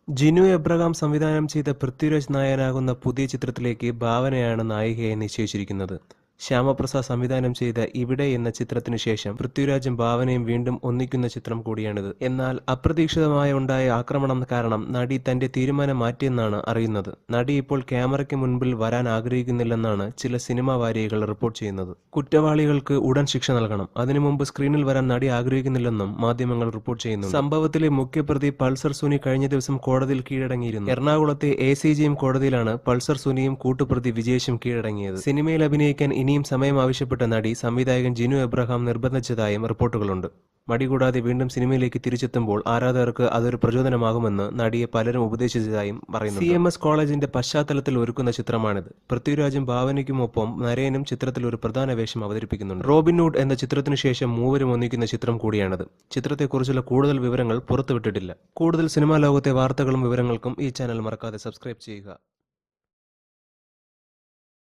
Jinu Abraham സംവിധാനം ചെയ്ത പൃഥ്വിരാജ് നായകനാകുന്ന പുതിയ ചിത്രത്തിലേക്ക് ഭാവനയാണ് നായികയായി നിശ്ചയിച്ചിരിക്കുന്നത്. ശ്യാമപ്രസാദ് സംവിധാനം ചെയ്ത ഇവിടെ എന്ന ചിത്രത്തിനു ശേഷം പൃഥ്വിരാജും ഭാവനയും വീണ്ടും ഒന്നിക്കുന്ന ചിത്രം കൂടിയാണിത്. എന്നാൽ അപ്രതീക്ഷിതമായി ഉണ്ടായ ആക്രമണം കാരണം നടി തന്റെ തീരുമാനം മാറ്റിയെന്നാണ് അറിയുന്നത്. നടി ഇപ്പോൾ ക്യാമറയ്ക്ക് മുൻപിൽ വരാൻ ആഗ്രഹിക്കുന്നില്ലെന്നാണ് ചില സിനിമാ വാരികകൾ റിപ്പോർട്ട് ചെയ്യുന്നത്. കുറ്റവാളികൾക്ക് ഉടൻ ശിക്ഷ നൽകണം, അതിനു മുമ്പ് സ്ക്രീനിൽ വരാൻ നടി ആഗ്രഹിക്കുന്നില്ലെന്നും മാധ്യമങ്ങൾ റിപ്പോർട്ട് ചെയ്യുന്നു. സംഭവത്തിലെ മുഖ്യപ്രതി പൾസർ സുനി കഴിഞ്ഞ ദിവസം കോടതിയിൽ കീഴടങ്ങിയിരുന്നു. എറണാകുളത്തെ ACGM കോടതിയിലാണ് പൾസർ സുനിയും കൂട്ടുപ്രതി വിജേഷും കീഴടങ്ങിയത്. സിനിമയിൽ അഭിനയിക്കാൻ ഇനിയും സമയം ആവശ്യപ്പെട്ട നടി സംവിധായകൻ ജിനു എബ്രഹാം നിർബന്ധിച്ചതായും റിപ്പോർട്ടുകളുണ്ട്. മടി കൂടാതെ വീണ്ടും സിനിമയിലേക്ക് തിരിച്ചെത്തുമ്പോൾ ആരാധകർക്ക് അതൊരു പ്രചോദനമാകുമെന്ന് നടിയെ പലരും ഉപദേശിച്ചതായും പറയുന്നു. CMS കോളേജിന്റെ പശ്ചാത്തലത്തിൽ ഒരുക്കുന്ന ചിത്രമാണിത്. പൃഥ്വിരാജും ഭാവനയ്ക്കുമൊപ്പം നരേനും ചിത്രത്തിൽ ഒരു പ്രധാന വേഷം അവതരിപ്പിക്കുന്നുണ്ട്. റോബിൻഹുഡ് എന്ന ചിത്രത്തിനു ശേഷം മൂവരും ഒന്നിക്കുന്ന ചിത്രം കൂടിയാണിത്. ചിത്രത്തെക്കുറിച്ചുള്ള കൂടുതൽ വിവരങ്ങൾ പുറത്തുവിട്ടിട്ടില്ല. കൂടുതൽ സിനിമാ ലോകത്തെ വാർത്തകളും വിവരങ്ങൾക്കും ഈ ചാനൽ മറക്കാതെ സബ്സ്ക്രൈബ് ചെയ്യുക.